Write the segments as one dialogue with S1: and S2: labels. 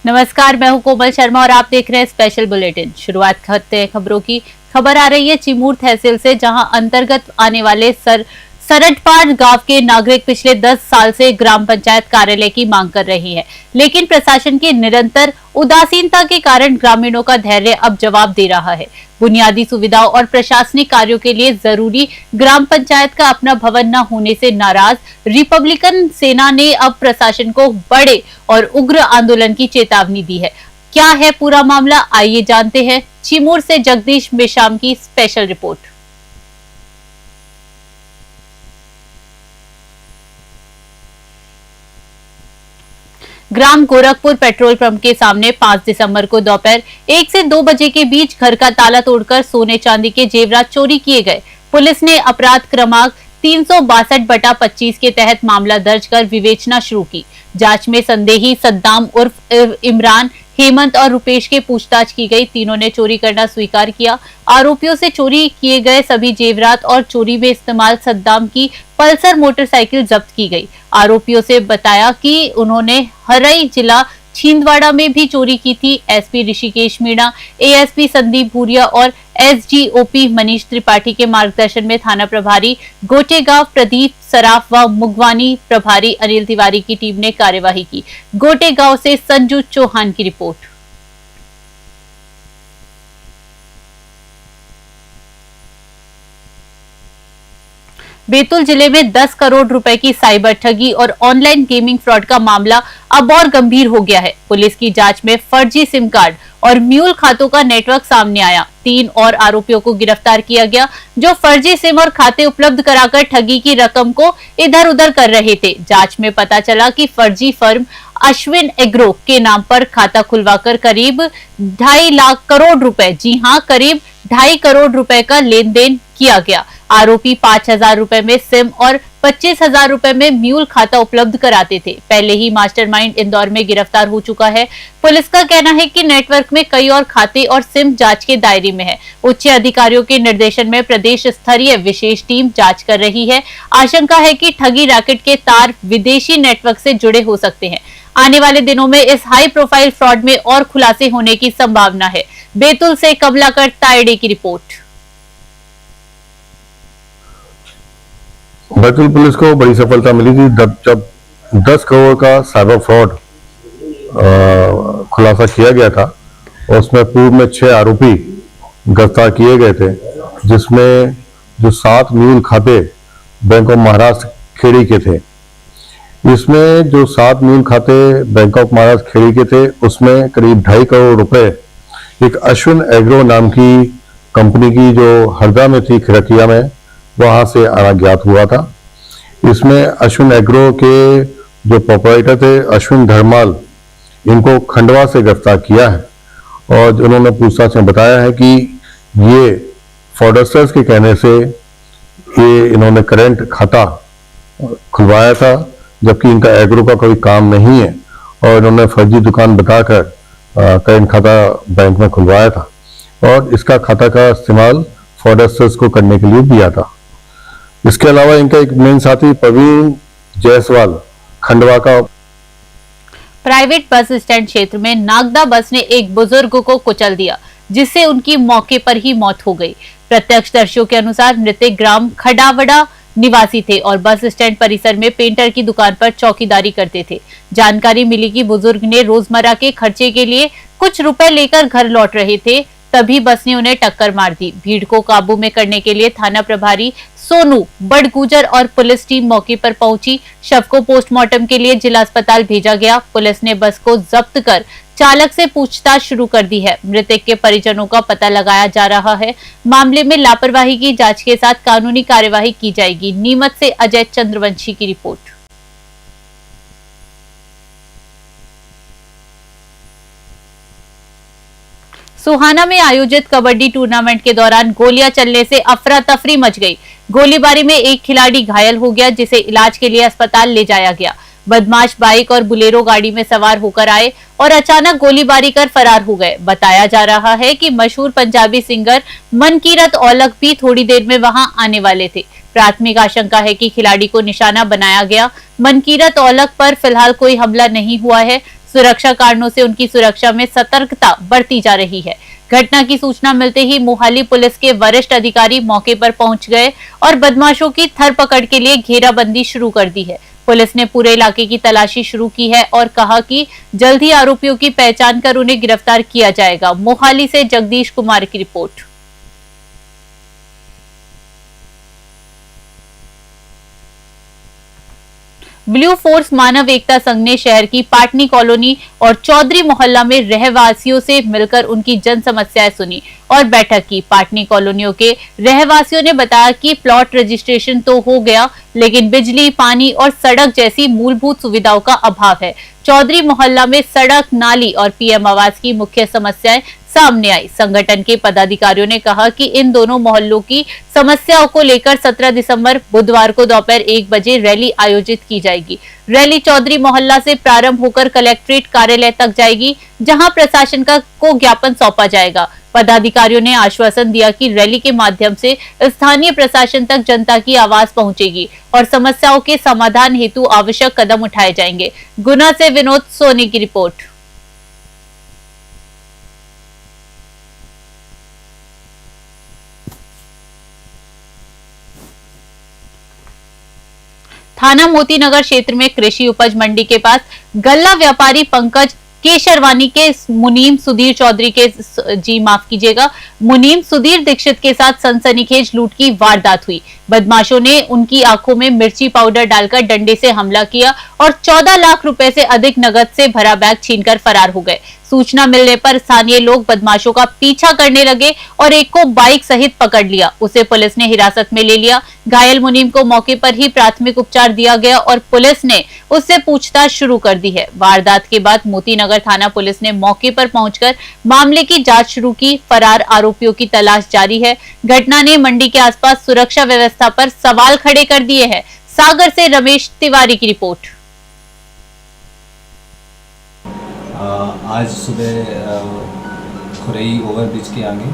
S1: नमस्कार, मैं हूं कोमल शर्मा और आप देख रहे हैं स्पेशल बुलेटिन। शुरुआत करते हैं खबरों की। खबर आ रही है चिमूर तहसील से, जहां अंतर्गत आने वाले सरटपाड़ गांव के नागरिक पिछले 10 साल से ग्राम पंचायत कार्यालय की मांग कर रही है, लेकिन प्रशासन की निरंतर उदासीनता के कारण ग्रामीणों का धैर्य अब जवाब दे रहा है। बुनियादी सुविधाओं और प्रशासनिक कार्यों के लिए जरूरी ग्राम पंचायत का अपना भवन न होने से नाराज रिपब्लिकन सेना ने अब प्रशासन को बड़े और उग्र आंदोलन की चेतावनी दी है। क्या है पूरा मामला, आइए जानते हैं। चिमूर से जगदीश मेश्राम की स्पेशल रिपोर्ट। ग्राम गोरखपुर पेट्रोल पंप के सामने 5 दिसंबर को दोपहर 1 से 2 बजे के बीच घर का ताला तोड़कर सोने चांदी के जेवरात चोरी किए गए। पुलिस ने अपराध क्रमांक 362/25 के तहत मामला दर्ज कर विवेचना शुरू की। जांच में संदेही सद्दाम उर्फ इमरान, हेमंत और रुपेश के पूछताछ की गई। तीनों ने चोरी करना स्वीकार किया। आरोपियों से चोरी किए गए सभी जेवरात और चोरी में इस्तेमाल सद्दाम की पल्सर मोटरसाइकिल जब्त की गई। आरोपियों से बताया कि उन्होंने हरई जिला छिंदवाड़ा में भी चोरी की थी। एसपी ऋषिकेश मीणा, एएसपी संदीप भूरिया और एसजीओपी मनीष त्रिपाठी के मार्गदर्शन में थाना प्रभारी गोटेगांव प्रदीप सराफ व मुगवानी प्रभारी अनिल तिवारी की टीम ने कार्यवाही की। गोटेगांव से संजू चौहान की रिपोर्ट। बैतूल जिले में 10 करोड़ रुपए की साइबर ठगी और ऑनलाइन गेमिंग फ्रॉड का मामला अब और गंभीर हो गया है। पुलिस की जांच में फर्जी सिम कार्ड और म्यूल खातों का नेटवर्क सामने आया। 3 और आरोपियों को गिरफ्तार किया गया, जो फर्जी सिम और खाते उपलब्ध कराकर ठगी की रकम को इधर उधर कर रहे थे। जांच में पता चला कि फर्जी फर्म अश्विन एग्रो के नाम पर खाता खुलवाकर करीब 2.5 लाख करोड़ रुपए, जी हां, करीब 2.5 करोड़ रुपए का लेन देन किया गया। आरोपी 5,000 रुपए में सिम और 25,000 रुपए में म्यूल खाता उपलब्ध कराते थे। पहले ही मास्टरमाइंड इंदौर में गिरफ्तार हो चुका है। पुलिस का कहना है कि नेटवर्क में कई और खाते और सिम जांच के दायरे में है। उच्च अधिकारियों के निर्देशन में प्रदेश स्तरीय विशेष टीम जांच कर रही है। आशंका है कि ठगी रैकेट के तार विदेशी नेटवर्क से जुड़े हो सकते हैं। आने वाले दिनों में इस हाई प्रोफाइल फ्रॉड में और खुलासे होने की संभावना है। बैतूल से कमलाकर तायड़े की रिपोर्ट।
S2: बैतूल पुलिस को बड़ी सफलता मिली थी जब 10 करोड़ का साइबर फ्रॉड खुलासा किया गया था और उसमें पूर्व में 6 आरोपी गिरफ्तार किए गए थे, जिसमें जो 7 म्यूल खाते बैंक ऑफ महाराष्ट्र खेड़ी के थे। इसमें जो 7 म्यूल खाते बैंक ऑफ महाराष्ट्र खेड़ी के थे, उसमें करीब 2.5 करोड़ रुपए एक अश्विन एग्रो नाम की कंपनी की जो हरदा में थी, खिड़किया में, वहां से आना ज्ञात हुआ था। इसमें अश्विन एग्रो के जो प्रोपराइटर थे अश्विन धर्माल, इनको खंडवा से गिरफ्तार किया है और उन्होंने पूछताछ में बताया है कि ये फ्रॉडस्टर्स के कहने से ये इन्होंने करंट खाता खुलवाया था, जबकि इनका एग्रो का कोई काम नहीं है और इन्होंने फर्जी दुकान बताकर करंट खाता बैंक में खुलवाया था और इसका खाता का इस्तेमाल फ्रॉडस्टर्स को करने के लिए दिया था। इसके अलावा इनका एक मेन साथी प्रवीण जायसवाल खंडवा का।
S1: प्राइवेट बस स्टैंड क्षेत्र में नागदा बस ने एक बुजुर्ग को कुचल दिया, जिससे उनकी मौके पर ही मौत हो गई। प्रत्यक्षदर्शियों के अनुसार मृतक ग्राम खडावड़ा निवासी थे और बस स्टैंड परिसर में पेंटर की दुकान पर चौकीदारी करते थे। जानकारी मिली कि बुजुर्ग ने रोजमर्रा के खर्चे के लिए कुछ रुपए लेकर घर लौट रहे थे, तभी बस ने उन्हें टक्कर मार दी। भीड़ को काबू में करने के लिए थाना प्रभारी सोनू बड़गुजर और पुलिस टीम मौके पर पहुंची। शव को पोस्टमार्टम के लिए जिला अस्पताल भेजा गया। पुलिस ने बस को जब्त कर चालक से पूछताछ शुरू कर दी है। मृतक के परिजनों का पता लगाया जा रहा है। मामले में लापरवाही की जांच के साथ कानूनी कार्यवाही की जाएगी। नीमच से अजय चंद्रवंशी की रिपोर्ट। सोहाना में आयोजित कबड्डी टूर्नामेंट के दौरान गोलियां चलने से अफरा तफरी मच गई। गोलीबारी में एक खिलाड़ी घायल हो गया, जिसे इलाज के लिए अस्पताल ले जाया गया। बदमाश बाइक और बुलेरो गाड़ी में सवार होकर आए और अचानक गोलीबारी कर फरार हो गए। बताया जा रहा है कि मशहूर पंजाबी सिंगर मनकीरत औलख भी थोड़ी देर में वहां आने वाले थे। प्राथमिक आशंका है कि खिलाड़ी को निशाना बनाया गया। मनकीरत औलख पर फिलहाल कोई हमला नहीं हुआ है। सुरक्षा कारणों से उनकी सुरक्षा में सतर्कता बरती जा रही है। घटना की सूचना मिलते ही मोहाली पुलिस के वरिष्ठ अधिकारी मौके पर पहुंच गए और बदमाशों की धरपकड़ के लिए घेराबंदी शुरू कर दी है। पुलिस ने पूरे इलाके की तलाशी शुरू की है और कहा कि जल्द ही आरोपियों की पहचान कर उन्हें गिरफ्तार किया जाएगा। मोहाली से जगदीश कुमार की रिपोर्ट। ब्लू फोर्स मानव एकता संघ ने शहर की पाटनी कॉलोनी और चौधरी मोहल्ला में रहवासियों से मिलकर उनकी जन समस्याएं सुनी और बैठक की। पाटनी कॉलोनियों के रहवासियों ने बताया कि प्लॉट रजिस्ट्रेशन तो हो गया, लेकिन बिजली, पानी और सड़क जैसी मूलभूत सुविधाओं का अभाव है। चौधरी मोहल्ला में सड़क, नाली और पीएम आवास की मुख्य समस्याएं सामने आई। संगठन के पदाधिकारियों ने कहा कि इन दोनों मोहल्लों की समस्याओं को लेकर 17 दिसंबर बुधवार को दोपहर 1 बजे रैली आयोजित की जाएगी। रैली चौधरी मोहल्ला से प्रारंभ होकर कलेक्ट्रेट कार्यालय तक जाएगी, जहां प्रशासन को ज्ञापन सौंपा जाएगा। पदाधिकारियों ने आश्वासन दिया कि रैली के माध्यम से स्थानीय प्रशासन तक जनता की आवाज पहुंचेगी और समस्याओं के समाधान हेतु आवश्यक कदम उठाए जाएंगे। गुना से विनोद सोनी की रिपोर्ट। थाना मोती नगर क्षेत्र में कृषि उपज मंडी के पास गल्ला व्यापारी पंकज केशरवानी के मुनीम सुधीर चौधरी के मुनीम सुधीर दीक्षित के साथ सनसनीखेज लूट की वारदात हुई। बदमाशों ने उनकी आंखों में मिर्ची पाउडर डालकर डंडे से हमला किया और 14 लाख रुपए से अधिक नकद से भरा बैग छीनकर फरार हो गए। सूचना मिलने पर स्थानीय लोग बदमाशों का पीछा करने लगे और एक को बाइक सहित पकड़ लिया। उसे पुलिस ने हिरासत में ले लिया। घायल मुनीम को मौके पर ही प्राथमिक उपचार दिया गया और पुलिस ने उससे पूछताछ शुरू कर दी है। वारदात के बाद मोती नगर थाना पुलिस ने मौके पर पहुंचकर मामले की जांच शुरू की। फरार आरोपियों की तलाश जारी है। घटना ने मंडी के आसपास सुरक्षा व्यवस्था पर सवाल खड़े कर दिए हैं। सागर से रमेश तिवारी की रिपोर्ट।
S3: आज सुबह खुरई ओवरब्रिज के आगे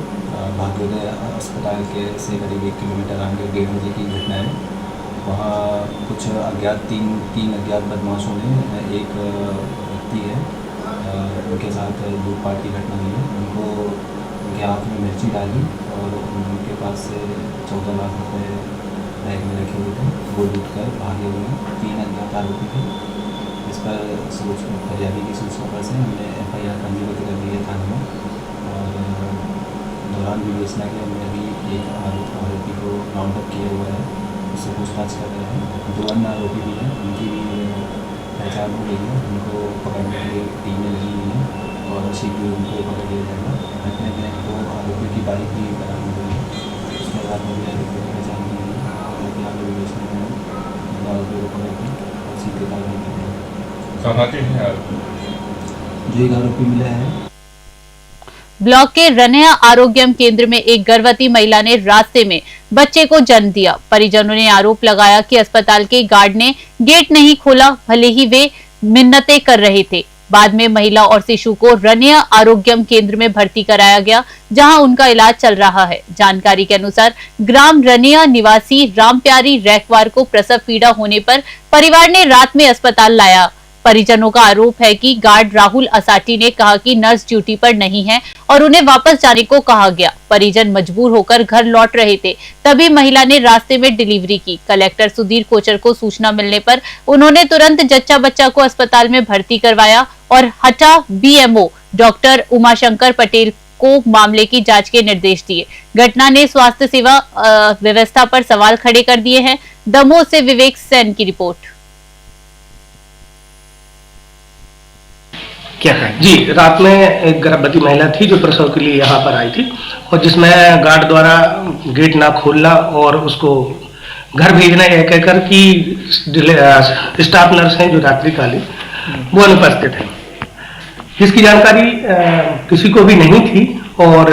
S3: भाग्योदय अस्पताल के से करीब 1 किलोमीटर आगे 1:30 बजे की घटना है। वहाँ कुछ तीन अज्ञात बदमाशों ने एक व्यक्ति है उनके साथ लूटपाट की घटना हुई है। उनके हाथ में मिर्ची डाली और उनके पास से 14 लाख रुपए बैग में रखे हुए थे, वो लूट कर भागे हुए हैं। 3 अज्ञात आरोपी थे। इस पर फरियादी की सूचना पर से हमने FIR पंजीबद्ध कर दी है थाने में और दौरान विवेचना के हमने अभी एक आरोपी को राउंड अप किया हुआ है, उससे पूछताछ कर रहे हैं। 2 अन्य आरोपी भी हैं, उनकी भी पहचान हो गई है। उनको पकड़ने के लिए टीमें लगी हुई हैं और शीघ्र उनको पकड़ लिया जाएगा। घटना में 2 आरोपियों की बाइक भी बरामद हुई है, उसके बाद में भी आरोपियों की पहचान की गई है और आगे विवेचना में आरोपियों को पकड़ के और सीधे कार्रवाई की जाएगी।
S4: कहाँ के हैं
S3: जो एक आरोपी मिला है।
S1: ब्लॉक के रनया आरोग्यम केंद्र में एक गर्भवती महिला ने रास्ते में बच्चे को जन्म दिया। परिजनों ने आरोप लगाया कि अस्पताल के गार्ड ने गेट नहीं खोला, भले ही वे मिन्नतें कर रहे थे। बाद में महिला और शिशु को रनया आरोग्यम केंद्र में भर्ती कराया गया, जहां उनका इलाज चल रहा है। जानकारी के अनुसार ग्राम रनया निवासी रामप्यारी रैकवार को प्रसव पीड़ा होने पर परिवार ने रात में अस्पताल लाया। परिजनों का आरोप है कि गार्ड राहुल असाटी ने कहा कि नर्स ड्यूटी पर नहीं है और उन्हें वापस जाने को कहा गया। परिजन मजबूर होकर घर लौट रहे थे, तभी महिला ने रास्ते में डिलीवरी की। कलेक्टर सुधीर कोचर को सूचना मिलने पर उन्होंने तुरंत जच्चा बच्चा को अस्पताल में भर्ती करवाया और हटा BMO डॉक्टर उमाशंकर पटेल को मामले की जांच के निर्देश दिए। घटना ने स्वास्थ्य सेवा व्यवस्था पर सवाल खड़े कर दिए हैं। दमोह से विवेक सेन की रिपोर्ट।
S5: क्या कहें जी, रात में एक गर्भवती महिला थी जो प्रसव के लिए यहाँ पर आई थी और जिसमें गार्ड द्वारा गेट ना खोलना और उसको घर भेजना यह कहकर कि स्टाफ नर्स हैं जो रात्रिकालीन वो अनुपस्थित है, जिसकी जानकारी किसी को भी नहीं थी और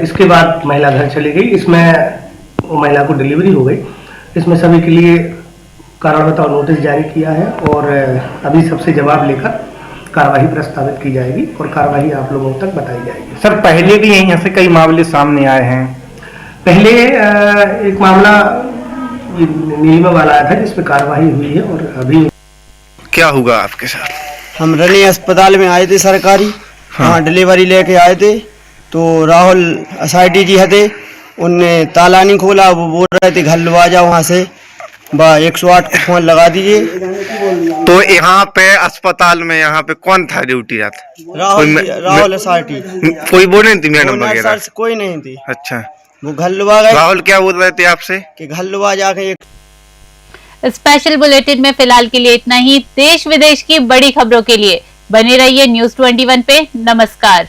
S5: इसके बाद महिला घर चली गई। इसमें वो महिला को डिलीवरी हो गई। इसमें सभी के लिए कारण बताओ नोटिस जारी किया है और अभी सबसे जवाब लेकर कार्रवाई प्रस्तावित की जाएगी और कार्रवाई आप लोगों तक बताई जाएगी।
S6: सर, पहले भी यहीं से कई मामले सामने आए हैं।
S5: पहले एक मामला नीलिमा वाला आया था जिसमें कार्रवाई हुई है और अभी
S6: क्या होगा आपके साथ?
S4: हम रनी अस्पताल में आए थे सरकारी, वहाँ डिलीवरी लेके आए थे। तो राहुल एसआईटी जी हते, उनने ताला नहीं खोला। वो बोल रहे थे घर लुआ जाओ वहाँ से, 108 को फोन लगा दीजिए।
S7: तो यहाँ पे अस्पताल में यहाँ पे कौन था ड्यूटी रात?
S4: राहुल एसआईटी।
S7: कोई वो नहीं थी मैडम वगैरह?
S4: कोई नहीं थी।
S7: अच्छा,
S4: वो घर लुआ गए।
S7: राहुल क्या बोल रहे थे आपसे?
S4: कि घर लुआ जाके।
S1: स्पेशल बुलेटिन में फिलहाल के लिए इतना ही। देश विदेश की बड़ी खबरों के लिए बने रहिए News 21 पे। नमस्कार।